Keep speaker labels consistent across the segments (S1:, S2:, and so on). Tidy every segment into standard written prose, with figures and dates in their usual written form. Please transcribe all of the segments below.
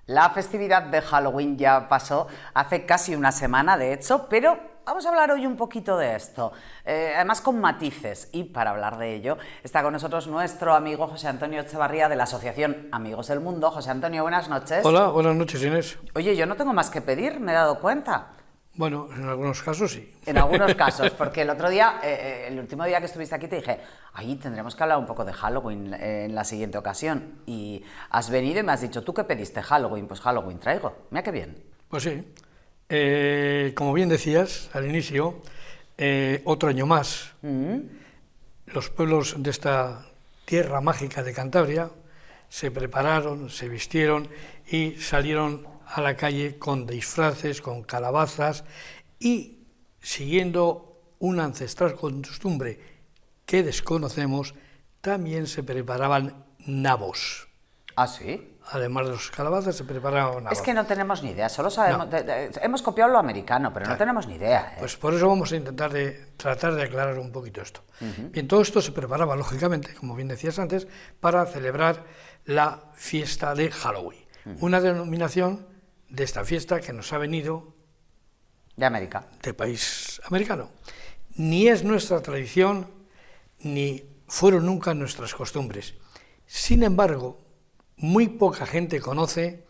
S1: La festividad de Halloween ya pasó hace casi una semana, de hecho, pero vamos a hablar hoy un poquito de esto, además con matices. Y para hablar de ello está con nosotros nuestro amigo José Antonio Echevarría de la Asociación Amigos del Mundo. José Antonio, buenas noches.
S2: Hola, buenas noches, Inés.
S1: Oye, yo no tengo más que pedir, me he dado cuenta.
S2: Bueno, en algunos casos sí.
S1: En algunos casos, porque el otro día, el último día que estuviste aquí te dije, ahí tendremos que hablar un poco de Halloween en la siguiente ocasión. Y has venido y me has dicho, ¿tú qué pediste? Halloween. Pues Halloween traigo. Mira qué bien.
S2: Pues sí. Como bien decías al inicio, otro año más. Los pueblos de esta tierra mágica de Cantabria se prepararon, se vistieron y salieron a la calle con disfraces, con calabazas y, siguiendo una ancestral costumbre que desconocemos, también se preparaban nabos.
S1: ¿Ah, sí?
S2: Además de los calabazas, se preparaban nabos.
S1: Es que no tenemos ni idea, solo sabemos, hemos copiado lo americano, pero no tenemos ni idea.
S2: Pues por eso vamos a intentar tratar de aclarar un poquito esto. Bien, todo esto se preparaba, lógicamente, como bien decías antes, para celebrar la fiesta de Halloween. Una denominación de esta fiesta que nos ha venido
S1: de América,
S2: de país americano. Ni es nuestra tradición, ni fueron nunca nuestras costumbres. Sin embargo, muy poca gente conoce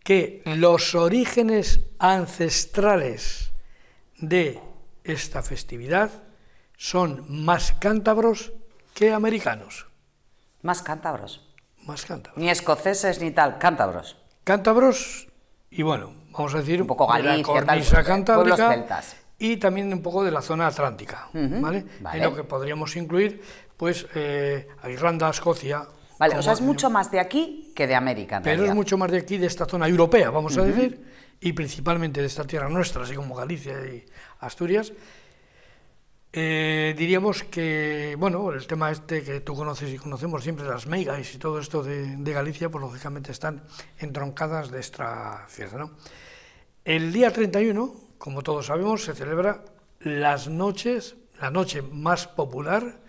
S2: que los orígenes ancestrales de esta festividad son más cántabros que americanos.
S1: Más cántabros.
S2: Más cántabros.
S1: Ni escoceses ni tal, cántabros.
S2: Cántabros y bueno, vamos a decir
S1: un poco Galicia,
S2: de la cornisa cantábrica,
S1: pueblos celtas.
S2: Y también un poco de la zona atlántica, ¿vale? En lo que podríamos incluir, pues, a Irlanda, Escocia.
S1: Vale, o sea, es mucho más de aquí que de América, en
S2: pero
S1: realidad.
S2: Es mucho más de aquí, de esta zona europea, vamos a decir, y principalmente de esta tierra nuestra, así como Galicia y Asturias. Diríamos que, bueno, el tema este que tú conoces y conocemos siempre, las meigas y todo esto de Galicia, pues lógicamente están entroncadas de esta fiesta, ¿no? El día 31, como todos sabemos, se celebra la noche más popular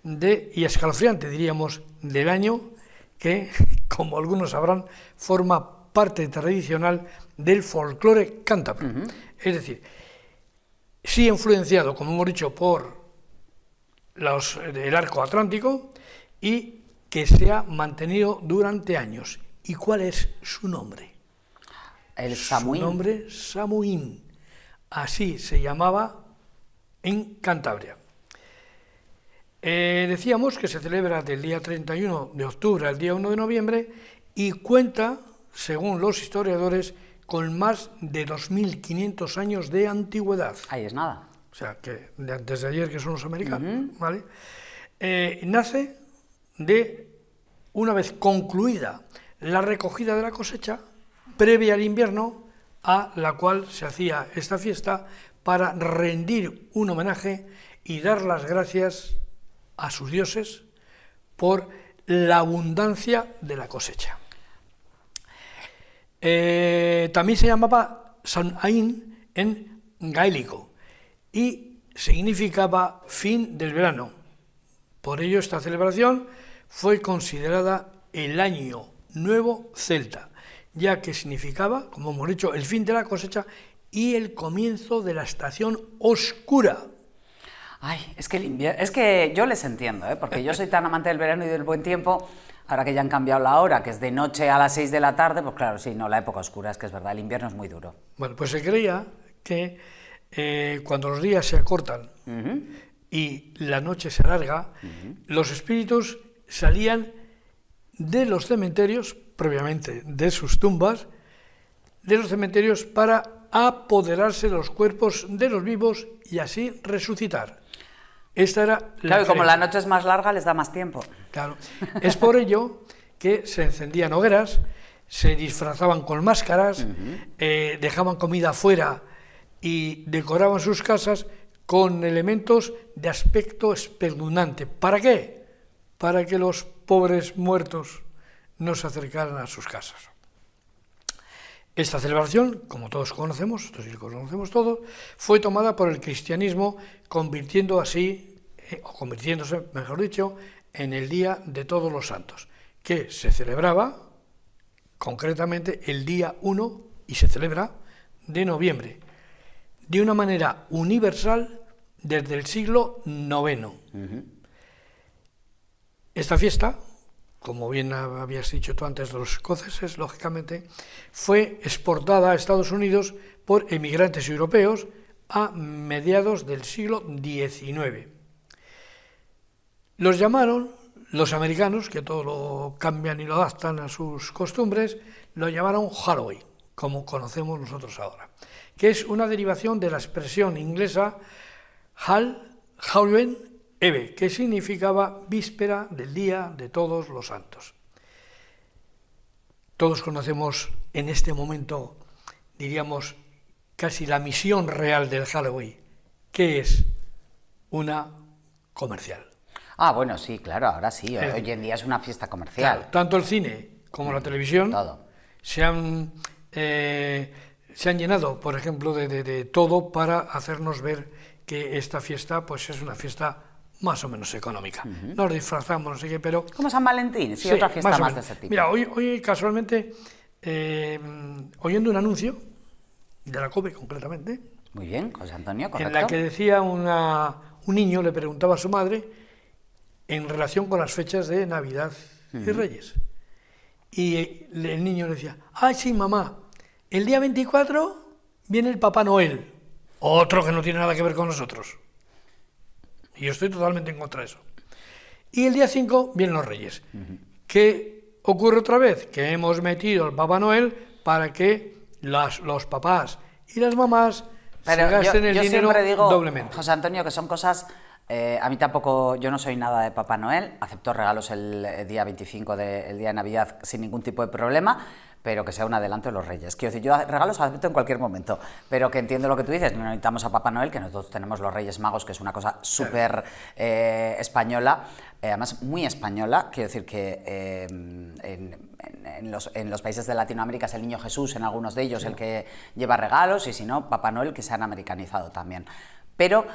S2: y escalofriante, diríamos, del año, que, como algunos sabrán, forma parte tradicional del folclore cántabro. Es decir, sí influenciado, como hemos dicho, por el arco atlántico y que se ha mantenido durante años. ¿Y cuál es su nombre?
S1: El Samhain.
S2: Su nombre, Samhain. Así se llamaba en Cantabria. Decíamos que se celebra del día 31 de octubre al día 1 de noviembre y cuenta, según los historiadores, con más de 2.500 años de antigüedad.
S1: Ahí es nada.
S2: O sea, que antes de ayer, que son los americanos, ¿vale? Nace de, una vez concluida la recogida de la cosecha, previa al invierno, a la cual se hacía esta fiesta para rendir un homenaje y dar las gracias a sus dioses por la abundancia de la cosecha. También se llamaba Samhain en gaélico y significaba fin del verano. Por ello esta celebración fue considerada el año nuevo celta, ya que significaba, como hemos dicho, el fin de la cosecha y el comienzo de la estación oscura.
S1: Ay, es que yo les entiendo, porque yo soy tan amante del verano y del buen tiempo. Ahora que ya han cambiado la hora, que es de noche a las 6 de la tarde, pues claro, sí, no, la época oscura, es que es verdad, el invierno es muy duro.
S2: Bueno, pues se creía que cuando los días se acortan y la noche se alarga, los espíritus salían de los cementerios, previamente de sus tumbas, de los cementerios para apoderarse de los cuerpos de los vivos y así resucitar. Esta era la
S1: claro, y como la noche es más larga, les da más tiempo.
S2: Claro, es por ello que se encendían hogueras, se disfrazaban con máscaras, dejaban comida afuera y decoraban sus casas con elementos de aspecto espeluznante. ¿Para qué? Para que los pobres muertos no se acercaran a sus casas. Esta celebración, como todos conocemos, esto sí lo conocemos todos, fue tomada por el cristianismo, convirtiéndose, mejor dicho, en el Día de Todos los Santos, que se celebraba concretamente el día 1, y se celebra, de noviembre, de una manera universal desde el siglo IX. Esta fiesta, como bien habías dicho tú antes de los escoceses, lógicamente, fue exportada a Estados Unidos por emigrantes europeos a mediados del siglo XIX. Los llamaron, los americanos, que todo lo cambian y lo adaptan a sus costumbres, lo llamaron Halloween, como conocemos nosotros ahora, que es una derivación de la expresión inglesa Halloween Eve, que significaba víspera del Día de Todos los Santos. Todos conocemos en este momento, diríamos, casi la misión real del Halloween, que es una comercial.
S1: Ah, bueno, sí, claro, ahora sí, hoy en día es una fiesta comercial.
S2: Claro, tanto el cine como la televisión
S1: todo.
S2: Se han llenado, por ejemplo, de todo para hacernos ver que esta fiesta pues es una fiesta más o menos económica. Nos disfrazamos, no sé qué, pero...
S1: Como San Valentín, sí, otra fiesta más de ese tipo.
S2: Mira, hoy casualmente, oyendo un anuncio, de la COPE concretamente...
S1: Muy bien, José Antonio, correcto.
S2: En la que decía un niño, le preguntaba a su madre en relación con las fechas de Navidad y Reyes. Y el niño le decía, ¡ay, sí, mamá! El día 24 viene el Papá Noel, otro que no tiene nada que ver con nosotros. Y yo estoy totalmente en contra de eso. Y el día 5 vienen los Reyes. ¿Qué ocurre otra vez? Que hemos metido al Papá Noel para que los papás y las mamás se gasten el dinero
S1: siempre digo,
S2: doblemente.
S1: José Antonio, que son cosas... a mí tampoco, yo no soy nada de Papá Noel, acepto regalos el día 25 del día de Navidad sin ningún tipo de problema, pero que sea un adelanto de los Reyes. Quiero decir, yo regalos acepto en cualquier momento, pero que entiendo lo que tú dices, no necesitamos a Papá Noel, que nosotros tenemos los Reyes Magos, que es una cosa súper española, además muy española. Quiero decir que en los países de Latinoamérica es el Niño Jesús, en algunos de ellos, el que lleva regalos, y si no, Papá Noel, que se han americanizado también. Pero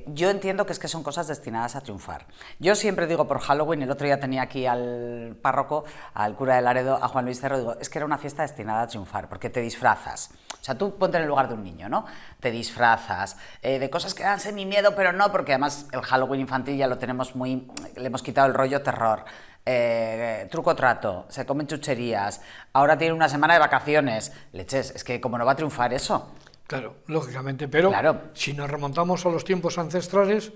S1: yo entiendo que son cosas destinadas a triunfar. Yo siempre digo por Halloween, el otro día tenía aquí al párroco, al cura de Laredo, a Juan Luis Cerro, digo, es que era una fiesta destinada a triunfar, porque te disfrazas. O sea, tú ponte en el lugar de un niño, ¿no? Te disfrazas de cosas que dan semi miedo, pero no, porque además el Halloween infantil ya lo tenemos le hemos quitado el rollo terror. Truco trato, se comen chucherías, ahora tiene una semana de vacaciones. Leches, es que como no va a triunfar eso.
S2: Claro, lógicamente, pero si nos remontamos a los tiempos ancestrales,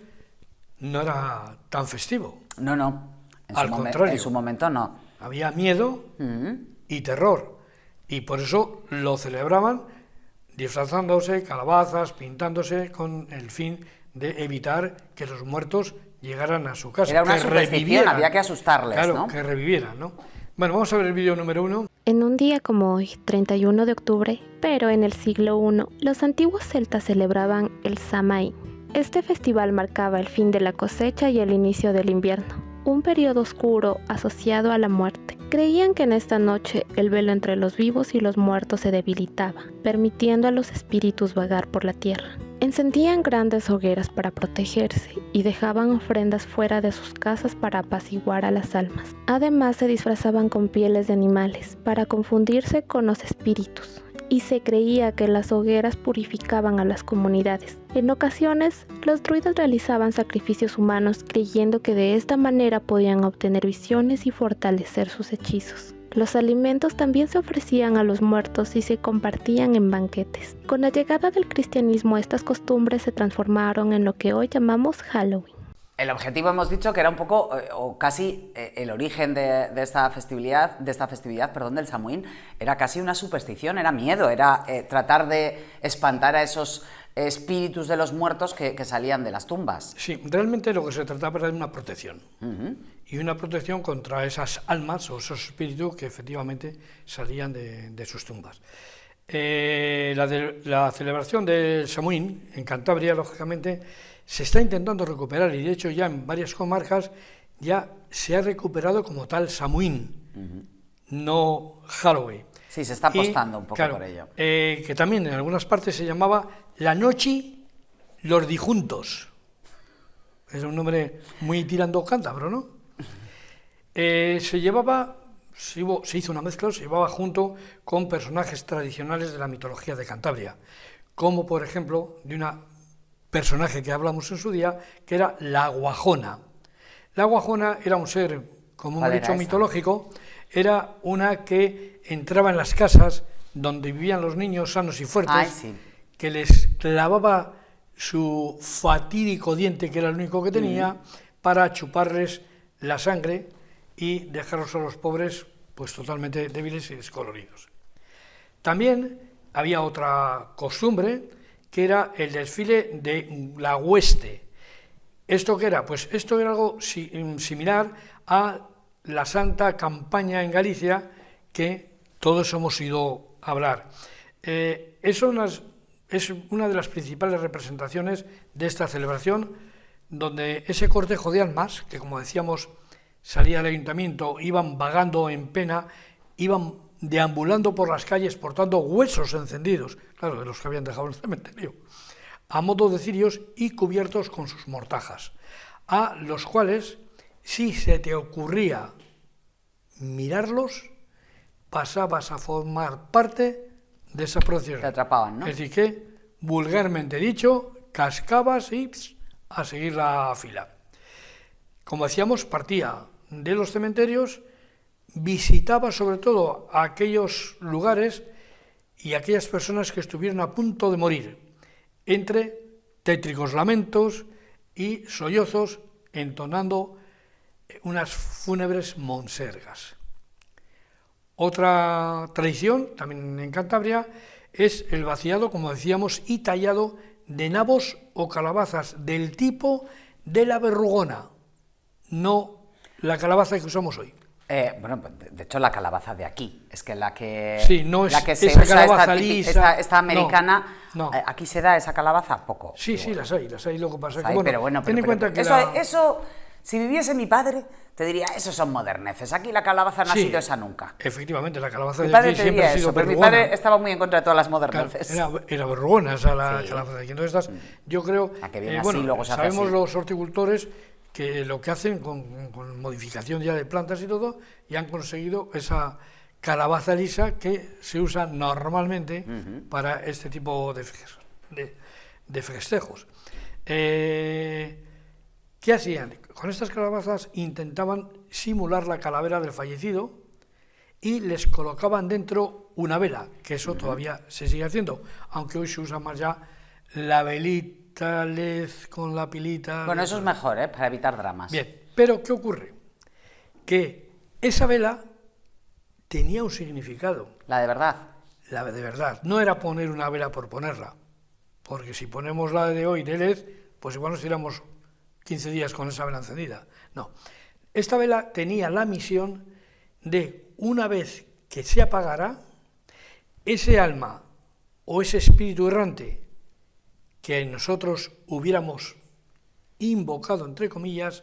S2: no era tan festivo.
S1: No,
S2: al contrario.
S1: En su momento no.
S2: Había miedo y terror, y por eso lo celebraban disfrazándose, calabazas, pintándose, con el fin de evitar que los muertos llegaran a su casa.
S1: Era una superstición, había que asustarles,
S2: claro,
S1: ¿no?
S2: que revivieran, ¿no? Bueno, vamos a ver el vídeo número 1.
S3: En un día como hoy, 31 de octubre, pero en el siglo I, los antiguos celtas celebraban el Samaín. Este festival marcaba el fin de la cosecha y el inicio del invierno, un periodo oscuro asociado a la muerte. Creían que en esta noche el velo entre los vivos y los muertos se debilitaba, permitiendo a los espíritus vagar por la tierra. Encendían grandes hogueras para protegerse y dejaban ofrendas fuera de sus casas para apaciguar a las almas. Además, se disfrazaban con pieles de animales para confundirse con los espíritus, y se creía que las hogueras purificaban a las comunidades. En ocasiones, los druidas realizaban sacrificios humanos creyendo que de esta manera podían obtener visiones y fortalecer sus hechizos. Los alimentos también se ofrecían a los muertos y se compartían en banquetes. Con la llegada del cristianismo, estas costumbres se transformaron en lo que hoy llamamos Halloween.
S1: El objetivo, hemos dicho, que era un poco, o casi el origen de esta festividad, del Samhain, era casi una superstición, era miedo, era tratar de espantar a esos espíritus de los muertos que salían de las tumbas.
S2: Sí, realmente lo que se trataba era de una protección. Y una protección contra esas almas o esos espíritus que efectivamente salían de sus tumbas. La celebración del Samhain en Cantabria, lógicamente, se está intentando recuperar, y de hecho ya en varias comarcas ya se ha recuperado como tal Samhain, no Halloween.
S1: Sí, se está apostando un poco por ello.
S2: Que también en algunas partes se llamaba La Noche los Dijuntos. Es un nombre muy tirando cántabro, ¿no? Se llevaba se hizo una mezcla, se llevaba junto con personajes tradicionales de la mitología de Cantabria, como por ejemplo de una personaje que hablamos en su día, que era la Guajona. La Guajona era un ser, como hemos dicho, mitológico, era una que entraba en las casas donde vivían los niños sanos y fuertes, que les clavaba su fatídico diente, que era el único que tenía, para chuparles la sangre y dejarlos a los pobres pues totalmente débiles y descoloridos. También había otra costumbre, que era el desfile de la hueste. ¿Esto qué era? Pues esto era algo similar a la Santa Campaña en Galicia, que todos hemos ido a hablar. Es una de las principales representaciones de esta celebración, donde ese cortejo de almas, que como decíamos salía del ayuntamiento, iban vagando en pena, iban deambulando por las calles portando huesos encendidos, claro, de los que habían dejado en el cementerio, a modo de cirios y cubiertos con sus mortajas, a los cuales, si se te ocurría mirarlos, pasabas a formar parte de esa procesión.
S1: Te atrapaban, ¿no?
S2: Es decir, que, vulgarmente dicho, cascabas y a seguir la fila. Como decíamos, partía de los cementerios, visitaba sobre todo aquellos lugares y aquellas personas que estuvieron a punto de morir, entre tétricos lamentos y sollozos, entonando unas fúnebres monsergas. Otra tradición, también en Cantabria, es el vaciado, como decíamos, y tallado de nabos o calabazas del tipo de la verrugona, no la calabaza que usamos hoy.
S1: Bueno, de hecho la calabaza de aquí, es que la que,
S2: sí, no es
S1: la que
S2: esa
S1: se usa
S2: calabaza lisa,
S1: esta americana,
S2: no.
S1: Aquí se da esa calabaza poco.
S2: Sí, sí, las hay, lo que pasa es que,
S1: pero bueno,
S2: ten en cuenta que
S1: eso, si viviese mi padre, te diría, esos son moderneces, aquí la calabaza no ha sido esa nunca.
S2: Efectivamente, la calabaza
S1: de
S2: aquí siempre ha sido verrugona.
S1: Mi padre estaba muy en contra de todas las moderneces.
S2: Claro, era verrugona esa la calabaza de aquí. Entonces, yo creo, bueno, sabemos los horticultores que lo que hacen con modificación ya de plantas y todo, y han conseguido esa calabaza lisa que se usa normalmente para este tipo de festejos. ¿Qué hacían? Con estas calabazas intentaban simular la calavera del fallecido y les colocaban dentro una vela, que eso todavía se sigue haciendo, aunque hoy se usa más ya la velita, LED con la pilita.
S1: Bueno, eso es mejor, para evitar dramas.
S2: Bien, pero ¿qué ocurre? Que esa vela tenía un significado.
S1: ¿La de verdad?
S2: La de verdad. No era poner una vela por ponerla, porque si ponemos la de hoy de LED, pues igual nos tiramos 15 días con esa vela encendida. No, esta vela tenía la misión de, una vez que se apagara, ese alma o ese espíritu errante que nosotros hubiéramos invocado, entre comillas,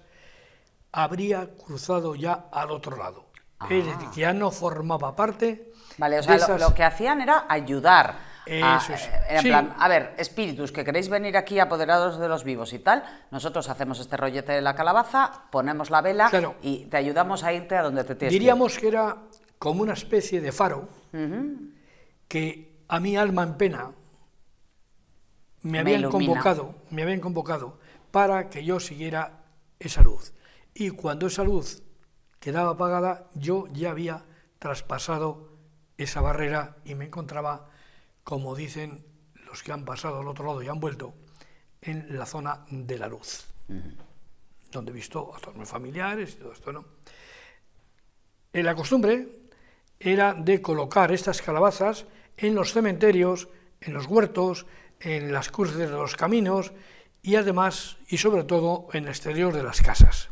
S2: habría cruzado ya al otro lado. Es decir, que ya no formaba parte.
S1: Vale, o sea, lo que hacían era ayudar.
S2: Eso es.
S1: En plan, a ver, espíritus que queréis venir aquí apoderados de los vivos y tal, nosotros hacemos este rollete de la calabaza, ponemos la vela y te ayudamos a irte a donde te tienes.
S2: Diríamos que era como una especie de faro que a mi alma en pena me habían convocado para que yo siguiera esa luz. Y cuando esa luz quedaba apagada, yo ya había traspasado esa barrera y me encontraba, como dicen los que han pasado al otro lado y han vuelto, en la zona de la luz, donde he visto a todos mis familiares y todo esto, ¿no? La costumbre era de colocar estas calabazas en los cementerios, en los huertos, en las cruces de los caminos y además, y sobre todo, en el exterior de las casas.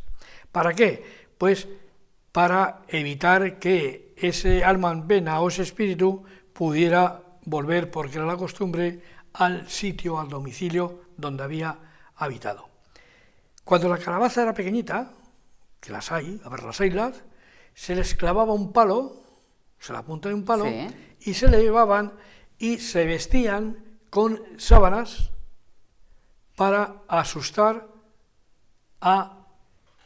S2: ¿Para qué? Pues para evitar que ese alma en pena o ese espíritu pudiera volver, porque era la costumbre, al sitio, al domicilio donde había habitado. Cuando la calabaza era pequeñita, que las hay, a ver, las haylas, se les clavaba un palo, se la punta de un palo, y se le llevaban y se vestían con sábanas para asustar a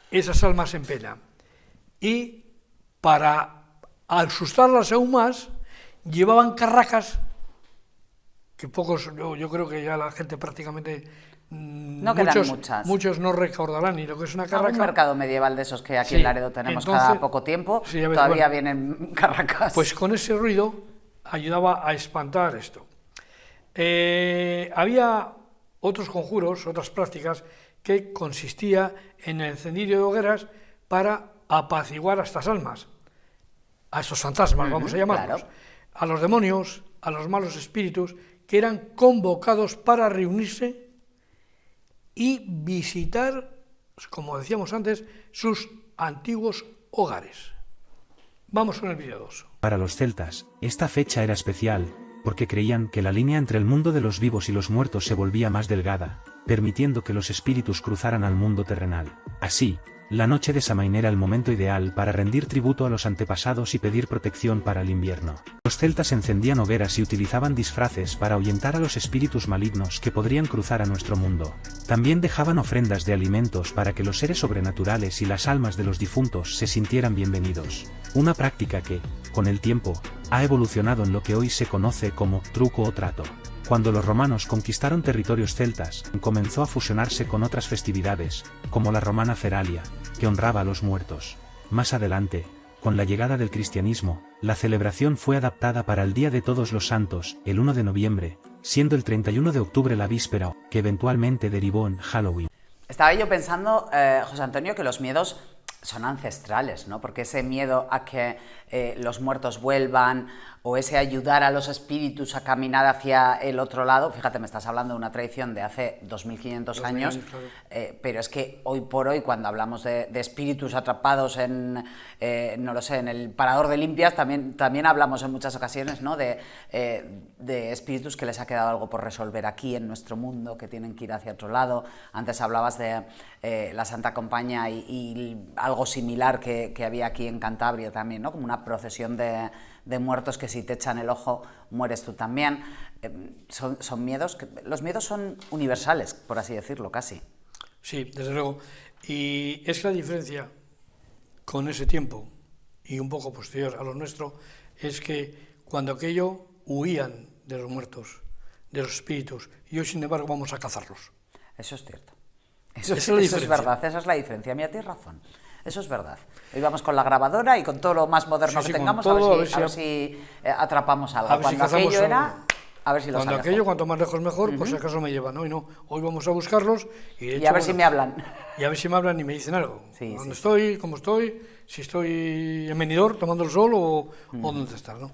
S2: esas almas en pena y para al asustarlas aún más, llevaban carracas, que pocos, yo creo que ya la gente prácticamente,
S1: no quedan muchas.
S2: Muchos no recordarán ni lo que es una carraca.
S1: Un mercado medieval de esos que aquí
S2: Sí,
S1: en Laredo tenemos
S2: entonces,
S1: cada poco tiempo,
S2: sí, ver,
S1: todavía
S2: bueno,
S1: vienen carracas.
S2: Pues con ese ruido ayudaba a espantar esto. Había otros conjuros, otras prácticas, que consistía en el encendido de hogueras para apaciguar a estas almas, a estos fantasmas, vamos a llamarlos,
S1: claro.
S2: A los demonios, a los malos espíritus, que eran convocados para reunirse y visitar, como decíamos antes, sus antiguos hogares. Vamos con el vídeo 2.
S4: Para los celtas, esta fecha era especial, porque creían que la línea entre el mundo de los vivos y los muertos se volvía más delgada, permitiendo que los espíritus cruzaran al mundo terrenal. Así, la noche de Samaín era el momento ideal para rendir tributo a los antepasados y pedir protección para el invierno. Los celtas encendían hogueras y utilizaban disfraces para ahuyentar a los espíritus malignos que podrían cruzar a nuestro mundo. También dejaban ofrendas de alimentos para que los seres sobrenaturales y las almas de los difuntos se sintieran bienvenidos. Una práctica que, con el tiempo, ha evolucionado en lo que hoy se conoce como truco o trato. Cuando los romanos conquistaron territorios celtas, comenzó a fusionarse con otras festividades, como la romana Feralia, que honraba a los muertos. Más adelante, con la llegada del cristianismo, la celebración fue adaptada para el Día de Todos los Santos, el 1 de noviembre, siendo el 31 de octubre la víspera, que eventualmente derivó en Halloween.
S1: Estaba yo pensando, José Antonio, que los miedos son ancestrales, ¿no? Porque ese miedo a que los muertos vuelvan o ese ayudar a los espíritus a caminar hacia el otro lado, fíjate, me estás hablando de una tradición de hace 2500 años, claro. Pero es que hoy por hoy, cuando hablamos de espíritus atrapados en, no lo sé, en el parador de limpias, también hablamos en muchas ocasiones, ¿no? de espíritus que les ha quedado algo por resolver aquí en nuestro mundo, que tienen que ir hacia otro lado. Antes hablabas de la Santa Compañía y algo similar que había aquí en Cantabria también, ¿no? Como una procesión de muertos que si te echan el ojo mueres tú también. Son miedos, los miedos son universales, por así decirlo, casi.
S2: Sí, desde luego. Y es que la diferencia con ese tiempo y un poco posterior a lo nuestro es que cuando aquello huían de los muertos, de los espíritus, y hoy sin embargo vamos a cazarlos.
S1: Eso es cierto. Eso es verdad, esa es la diferencia. Mira, tienes razón. Eso es verdad. Hoy vamos con la grabadora y con todo lo más moderno que tengamos, todo, a ver si atrapamos algo. Cuando aquello era, a ver si los
S2: Cuando aquello, cuanto más lejos mejor, pues si acaso me llevan. Hoy no, hoy vamos a buscarlos y, de hecho,
S1: a ver si me hablan.
S2: Y a ver si me hablan y me dicen algo.
S1: Sí,
S2: ¿Dónde estoy? ¿Cómo estoy? Si estoy en Benidorm tomando el sol o dónde estás, ¿no?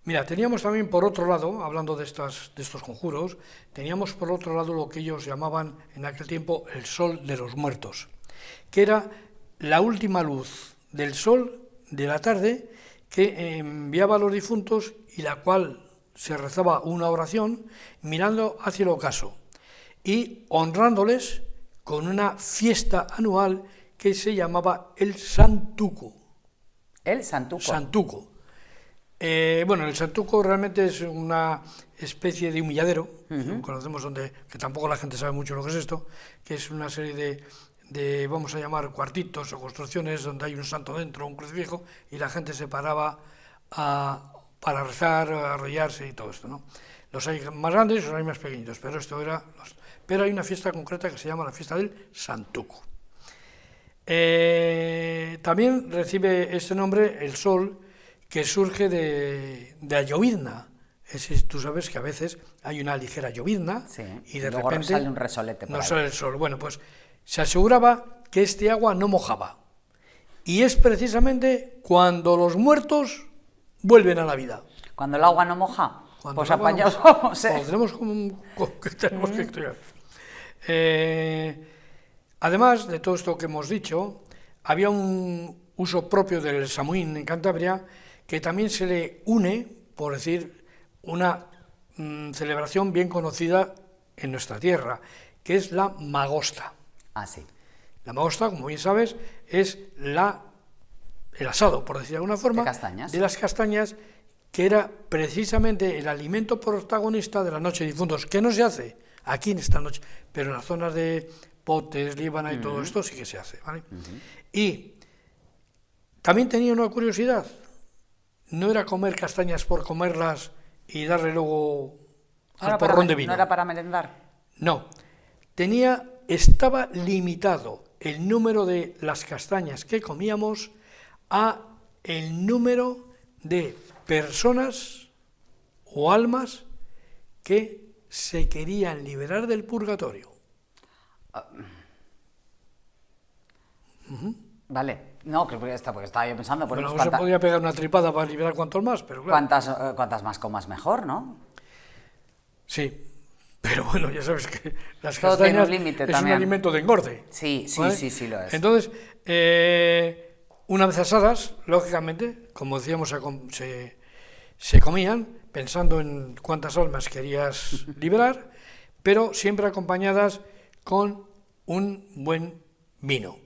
S2: Mira, teníamos también por otro lado, hablando de estos conjuros, teníamos por otro lado lo que ellos llamaban en aquel tiempo el sol de los muertos, que era la última luz del sol de la tarde que enviaba a los difuntos y la cual se rezaba una oración mirando hacia el ocaso y honrándoles con una fiesta anual que se llamaba el Santuco.
S1: ¿El Santuco?
S2: Santuco. Bueno, el Santuco realmente es una especie de humilladero, conocemos que tampoco la gente sabe mucho lo que es esto, que es una serie de vamos a llamar cuartitos o construcciones donde hay un santo dentro, un crucifijo, y la gente se paraba para rezar, arrodillarse y todo esto, ¿no? Los hay más grandes y los hay más pequeñitos, pero esto era... Pero hay una fiesta concreta que se llama la fiesta del Santuco. También recibe este nombre el sol que surge de la llovizna. Tú sabes que a veces hay una ligera llovizna, sí, y de repente
S1: sale un resolete por
S2: no
S1: ahí.
S2: Sale el sol. Bueno, pues se aseguraba que este agua no mojaba. Y es precisamente cuando los muertos vuelven a la vida.
S1: Cuando el agua no moja,
S2: cuando
S1: pues apañados vamos,
S2: pues tenemos que estudiar. Además de todo esto que hemos dicho, había un uso propio del Samhain en Cantabria que también se le une, por decir, una celebración bien conocida en nuestra tierra, que es la Magosta.
S1: Ah, sí.
S2: La Magosta, como bien sabes, es el asado, por decir de alguna forma, de las castañas, que era precisamente el alimento protagonista de la noche de difuntos, que no se hace aquí en esta noche, pero en las zonas de Potes, Líbana y todo esto sí que se hace, ¿vale? Y también tenía una curiosidad, no era comer castañas por comerlas y darle luego
S1: ¿No
S2: al
S1: era
S2: porrón de vino.
S1: ¿No era para merendar?
S2: No, estaba limitado el número de las castañas que comíamos a el número de personas o almas que se querían liberar del purgatorio.
S1: Vale. No, porque estaba yo pensando... Pues,
S2: Bueno, se podía pegar una tripada para liberar cuantos más, pero claro.
S1: Cuantas más comas mejor, ¿no?
S2: Sí, pero bueno, ya sabes que las
S1: Todo tiene
S2: castañas
S1: un límite
S2: es
S1: también.
S2: un alimento de engorde.
S1: Sí,
S2: ¿vale?
S1: sí lo es.
S2: Entonces, una vez asadas, lógicamente, como decíamos, se comían pensando en cuántas almas querías liberar, pero siempre acompañadas con un buen vino.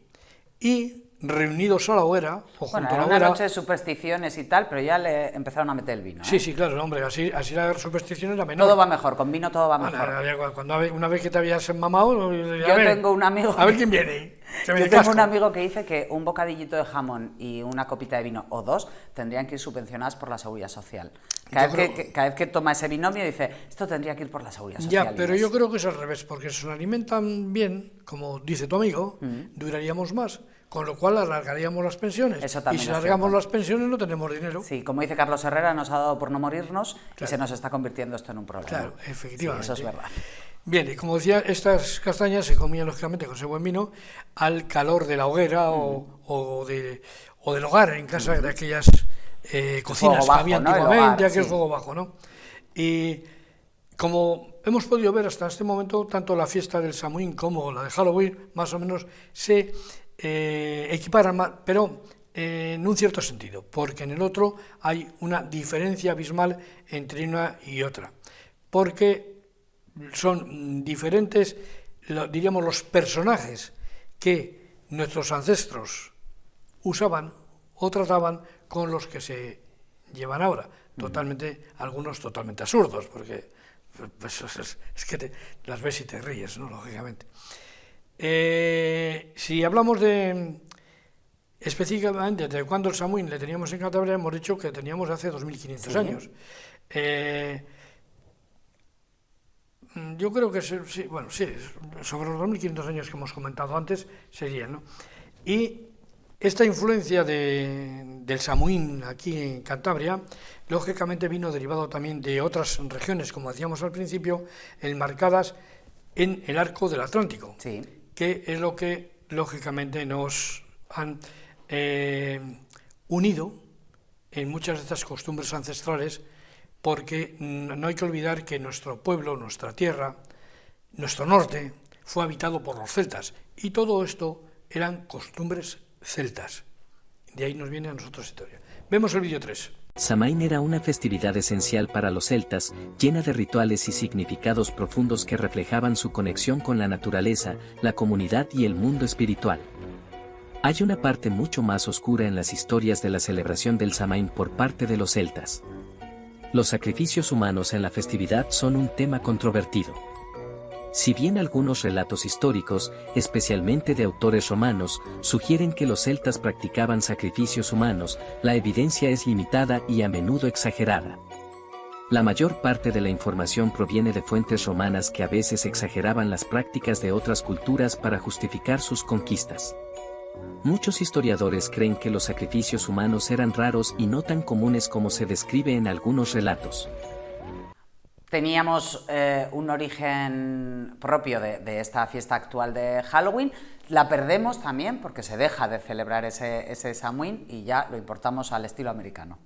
S2: Y reunidos a la hoguera, o junto a la
S1: era
S2: hoguera...
S1: una noche de supersticiones y tal, pero ya le empezaron a meter el vino.
S2: Sí, sí, claro, hombre, así la superstición era menor.
S1: Todo va mejor, con vino todo va mejor.
S2: Una vez que te habías mamado...
S1: Yo tengo un amigo...
S2: A ver quién viene.
S1: Yo tengo un amigo que dice que un bocadillito de jamón y una copita de vino o dos tendrían que ir subvencionadas por la Seguridad Social. Cada vez que toma ese binomio dice, esto tendría que ir por la Seguridad Social.
S2: Ya, pero yo creo que es al revés, porque si nos alimentan bien, como dice tu amigo, duraríamos más, con lo cual alargaríamos las pensiones.
S1: Eso también
S2: y si
S1: es
S2: alargamos
S1: cierto.
S2: las pensiones no tenemos dinero.
S1: Sí, como dice Carlos Herrera, nos ha dado por no morirnos y
S2: Claro.
S1: se nos está convirtiendo esto en un problema.
S2: Claro, efectivamente.
S1: Sí, eso es verdad.
S2: Bien, y como decía, estas castañas se comían lógicamente con ese buen vino al calor de la hoguera o del hogar, en casa de aquellas cocinas
S1: bajo,
S2: que había
S1: ¿no? El
S2: antiguamente,
S1: hogar,
S2: aquel
S1: sí.
S2: fuego bajo, ¿no? Y como hemos podido ver hasta este momento, tanto la fiesta del Samhain como la de Halloween, más o menos, se equiparan, pero en un cierto sentido, porque en el otro hay una diferencia abismal entre una y otra, porque son diferentes, diríamos, los personajes que nuestros ancestros usaban o trataban con los que se llevan ahora, algunos totalmente absurdos, porque pues, es que las ves y te ríes, ¿no? Lógicamente. Si hablamos específicamente de cuándo el Samhain le teníamos en Cantabria, hemos dicho que teníamos hace 2500 años. Yo creo que sí, sobre los 2500 años que hemos comentado antes serían, ¿no? Y esta influencia del Samhain aquí en Cantabria, lógicamente vino derivado también de otras regiones, como decíamos al principio, enmarcadas en el arco del Atlántico,
S1: Sí.
S2: que es lo que lógicamente nos han unido en muchas de estas costumbres ancestrales, porque no hay que olvidar que nuestro pueblo, nuestra tierra, nuestro norte, fue habitado por los celtas, y todo esto eran costumbres celtas. De ahí nos viene a nosotros historia. Vemos el vídeo 3.
S5: Samhain era una festividad esencial para los celtas, llena de rituales y significados profundos que reflejaban su conexión con la naturaleza, la comunidad y el mundo espiritual. Hay una parte mucho más oscura en las historias de la celebración del Samhain por parte de los celtas. Los sacrificios humanos en la festividad son un tema controvertido. Si bien algunos relatos históricos, especialmente de autores romanos, sugieren que los celtas practicaban sacrificios humanos, la evidencia es limitada y a menudo exagerada. La mayor parte de la información proviene de fuentes romanas que a veces exageraban las prácticas de otras culturas para justificar sus conquistas. Muchos historiadores creen que los sacrificios humanos eran raros y no tan comunes como se describe en algunos relatos.
S1: Teníamos un origen propio de esta fiesta actual de Halloween, la perdemos también porque se deja de celebrar ese Samhain y ya lo importamos al estilo americano.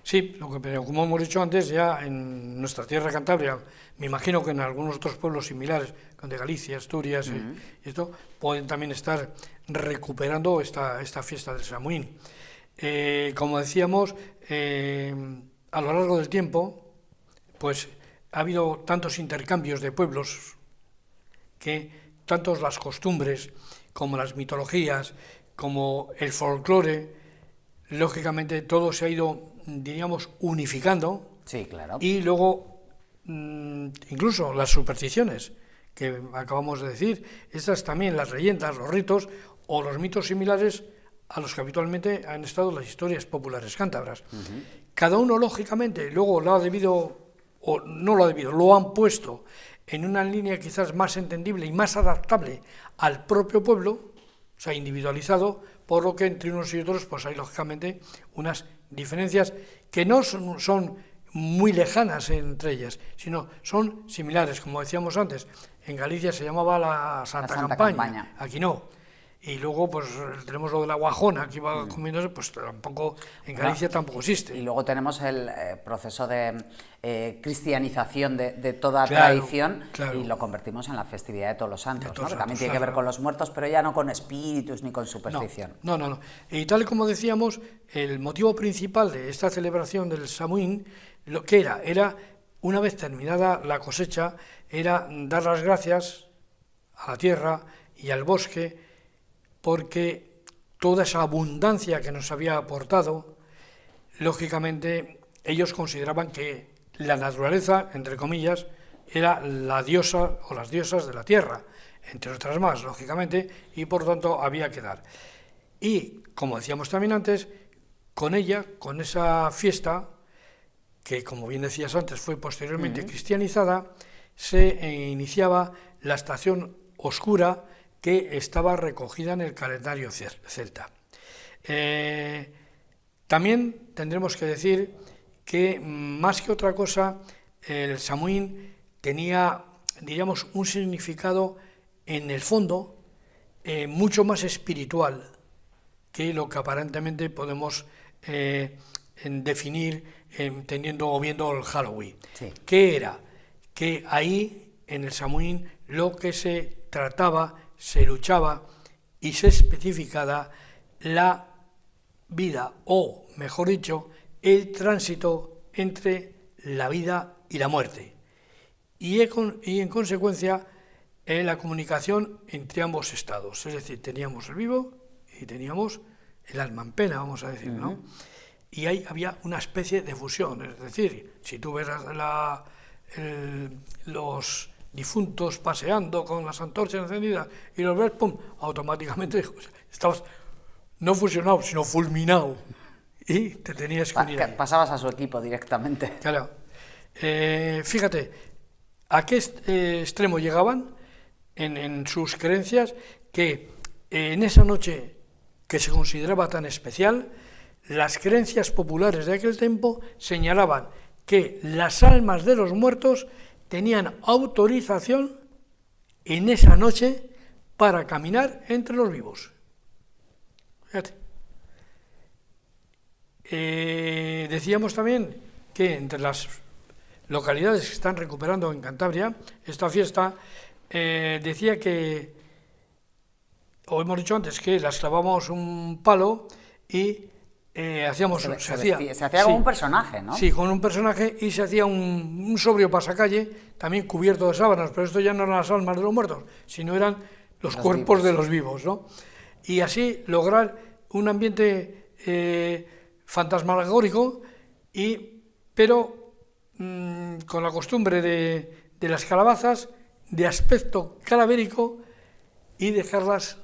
S2: Sí, pero como hemos dicho antes, ya en nuestra tierra Cantabria, me imagino que en algunos otros pueblos similares, de Galicia, Asturias, y esto, pueden también estar recuperando esta fiesta del Samhain. Como decíamos, a lo largo del tiempo, pues ha habido tantos intercambios de pueblos que tanto las costumbres como las mitologías, como el folclore, lógicamente todo se ha ido, diríamos, unificando.
S1: Sí, claro.
S2: Y luego, incluso las supersticiones que acabamos de decir, estas también, las leyendas, los ritos o los mitos similares a los que habitualmente han estado las historias populares cántabras. Cada uno, lógicamente, luego lo ha debido, o no lo ha debido, lo han puesto en una línea quizás más entendible y más adaptable al propio pueblo, o sea, individualizado, por lo que entre unos y otros pues hay lógicamente unas diferencias que no son muy lejanas entre ellas, sino son similares, como decíamos antes. En Galicia se llamaba la Santa Campaña, aquí no. Y luego pues tenemos lo de la guajona que iba comiéndose, pues tampoco, en Galicia tampoco existe.
S1: Y luego tenemos el proceso de cristianización de toda tradición, y lo convertimos en la festividad de Todos los Santos, ¿no? Que también tiene que ver con los muertos, pero ya no con espíritus ni con superstición.
S2: No. Y tal y como decíamos, el motivo principal de esta celebración del Samhain, lo que era una vez terminada la cosecha, era dar las gracias a la tierra y al bosque, porque toda esa abundancia que nos había aportado, lógicamente ellos consideraban que la naturaleza, entre comillas, era la diosa o las diosas de la tierra, entre otras más, lógicamente, y por tanto había que dar. Y, como decíamos también antes, con ella, con esa fiesta, que como bien decías antes fue posteriormente cristianizada, se iniciaba la estación oscura que estaba recogida en el calendario celta. También tendremos que decir que, más que otra cosa, el Samhain tenía, diríamos, un significado en el fondo mucho más espiritual que lo que aparentemente podemos definir teniendo o viendo el Halloween.
S1: Sí.
S2: ¿Qué era? Que ahí, en el Samhain, lo que se trataba, se luchaba y se especificaba la vida, o mejor dicho, el tránsito entre la vida y la muerte, y en consecuencia la comunicación entre ambos estados, es decir, teníamos el vivo y teníamos el alma en pena, vamos a decir, ¿no? Y ahí había una especie de fusión, es decir, si tú ves los difuntos paseando con las antorchas encendidas y los ves, ¡pum!, automáticamente estabas no fusionado, sino fulminado, y te tenías que unir ahí.
S1: Pasabas a su equipo directamente.
S2: Claro. Fíjate, ¿a qué extremo llegaban en sus creencias? Que en esa noche que se consideraba tan especial, las creencias populares de aquel tiempo señalaban que las almas de los muertos tenían autorización en esa noche para caminar entre los vivos. Fíjate. Decíamos también que entre las localidades que están recuperando en Cantabria esta fiesta, decía que, o hemos dicho antes, que las clavamos un palo y hacíamos...
S1: Se hacía como un personaje, ¿no?
S2: Sí, con un personaje, y se hacía un sobrio pasacalle, también cubierto de sábanas, pero esto ya no eran las almas de los muertos, sino eran los cuerpos vivos, de los vivos, ¿no? Y así lograr un ambiente fantasmagórico, pero con la costumbre de las calabazas, de aspecto calavérico, y dejarlas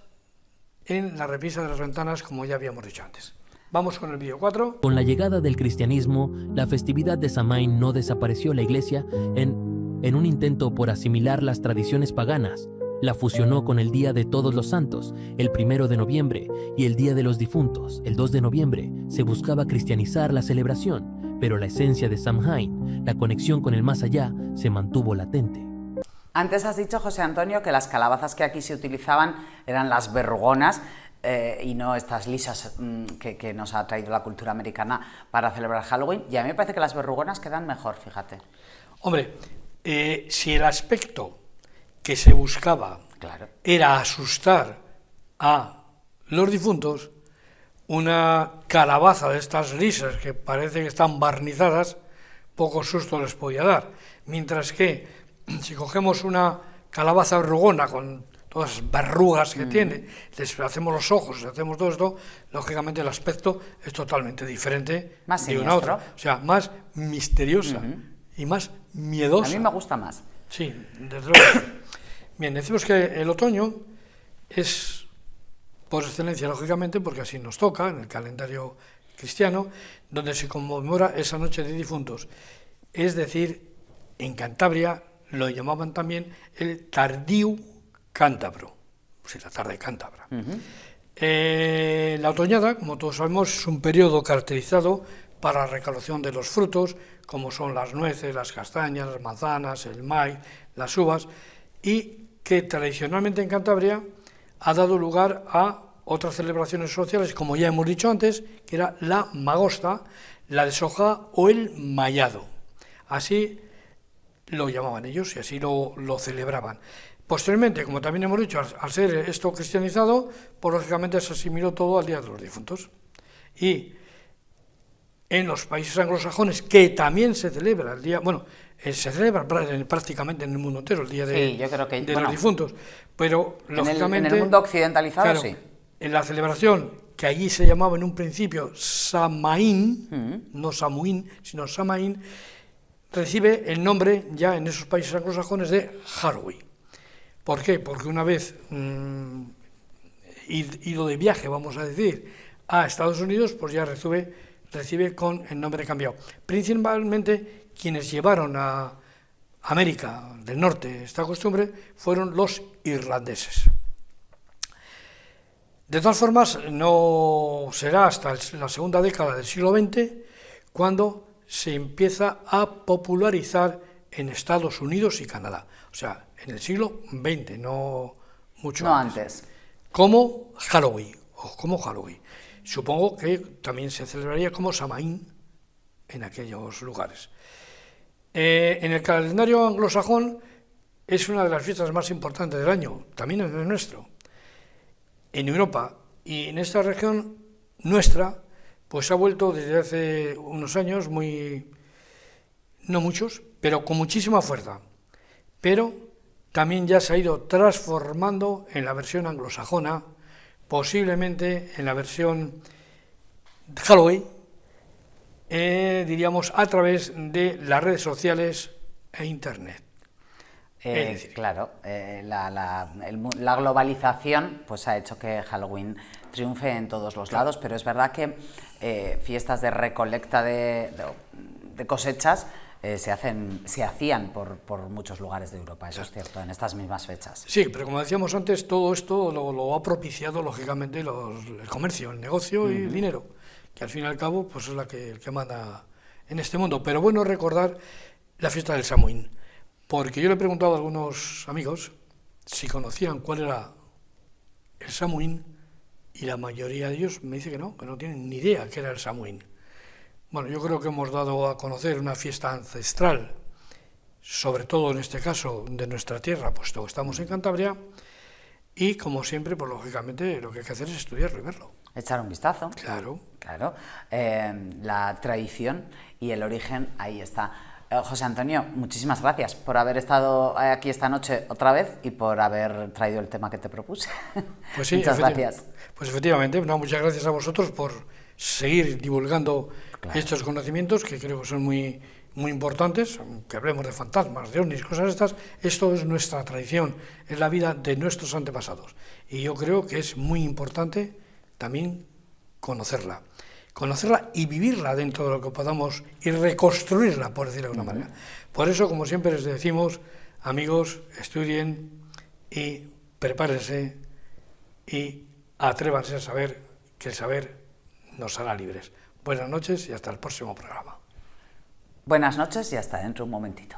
S2: en la repisa de las ventanas, como ya habíamos dicho antes. Vamos con el vídeo 4.
S6: Con la llegada del cristianismo, la festividad de Samhain no desapareció la iglesia en un intento por asimilar las tradiciones paganas. La fusionó con el Día de Todos los Santos, el 1 de noviembre, y el Día de los Difuntos, el 2 de noviembre. Se buscaba cristianizar la celebración, pero la esencia de Samhain, la conexión con el más allá, se mantuvo latente.
S1: Antes has dicho, José Antonio, que las calabazas que aquí se utilizaban eran las verrugonas, y no estas lisas que nos ha traído la cultura americana para celebrar Halloween, y a mí me parece que las verrugonas quedan mejor, fíjate.
S2: Hombre, si el aspecto que se buscaba era asustar a los difuntos, una calabaza de estas lisas que parece que están barnizadas, poco susto les podía dar, mientras que si cogemos una calabaza verrugona con todas las verrugas que tiene, les hacemos los ojos, les hacemos todo esto, lógicamente el aspecto es totalmente diferente
S1: más
S2: de una a otra, o sea, más misteriosa y más miedosa.
S1: A mí me gusta más.
S2: Sí, desde luego. Bien, decimos que el otoño es por excelencia, lógicamente, porque así nos toca en el calendario cristiano, donde se conmemora esa noche de difuntos. Es decir, en Cantabria lo llamaban también el Tardiu Cántabro, o sea, la tarde cántabra. La otoñada, como todos sabemos, es un periodo caracterizado para la recolección de los frutos, como son las nueces, las castañas, las manzanas, el maíz, las uvas, y que tradicionalmente en Cantabria ha dado lugar a otras celebraciones sociales, como ya hemos dicho antes, que era la magosta, la deshoja o el mallado. Así lo llamaban ellos y así lo celebraban. Posteriormente, como también hemos dicho, al ser esto cristianizado, pues lógicamente se asimiló todo al Día de los Difuntos. Y en los países anglosajones, que también se celebra el día, bueno, se celebra prácticamente en el mundo entero el Día de,
S1: yo creo que,
S2: de los difuntos, pero lógicamente...
S1: En el mundo occidentalizado,
S2: claro,
S1: sí.
S2: En la celebración, que allí se llamaba en un principio Samaín, no Samuín, sino Samaín, recibe el nombre ya en esos países anglosajones de Halloween. ¿Por qué? Porque una vez ido de viaje, vamos a decir, a Estados Unidos, pues ya recibe con el nombre cambiado. Principalmente quienes llevaron a América del Norte esta costumbre fueron los irlandeses. De todas formas, no será hasta la segunda década del siglo XX cuando se empieza a popularizar en Estados Unidos y Canadá. O sea, en el siglo XX, no mucho antes. Como Halloween, o como Halloween. Supongo que también se celebraría como Samaín en aquellos lugares. En el calendario anglosajón es una de las fiestas más importantes del año, también en el nuestro. En Europa y en esta región nuestra, pues ha vuelto desde hace unos años, no muchos, pero con muchísima fuerza. Pero también ya se ha ido transformando en la versión anglosajona, posiblemente en la versión Halloween, diríamos a través de las redes sociales e Internet.
S1: Claro, la globalización pues ha hecho que Halloween triunfe en todos los lados, pero es verdad que fiestas de recolecta de cosechas se hacían por muchos lugares de Europa, eso es cierto, en estas mismas fechas.
S2: Sí, pero como decíamos antes, todo esto lo ha propiciado lógicamente el comercio, el negocio y el dinero, que al fin y al cabo pues es el que manda en este mundo. Pero bueno recordar la fiesta del Samhain, porque yo le he preguntado a algunos amigos si conocían cuál era el Samhain y la mayoría de ellos me dice que no tienen ni idea qué era el Samhain. Bueno, yo creo que hemos dado a conocer una fiesta ancestral, sobre todo en este caso de nuestra tierra, puesto que estamos en Cantabria, y como siempre, pues lógicamente lo que hay que hacer es estudiarlo y verlo.
S1: Echar un vistazo.
S2: Claro.
S1: La tradición y el origen, ahí está. José Antonio, muchísimas gracias por haber estado aquí esta noche otra vez y por haber traído el tema que te propuse.
S2: Pues sí,
S1: muchas gracias.
S2: Pues efectivamente, muchas gracias a vosotros por seguir divulgando estos conocimientos que creo que son muy importantes, que hablemos de fantasmas, de ovnis, cosas estas. Esto es nuestra tradición, es la vida de nuestros antepasados y yo creo que es muy importante también conocerla y vivirla dentro de lo que podamos y reconstruirla, por decirlo de alguna manera. Por eso, como siempre les decimos, amigos, estudien y prepárense y atrévanse a saber que el saber nos hará libres. Buenas noches y hasta el próximo programa.
S1: Buenas noches y hasta dentro de un momentito.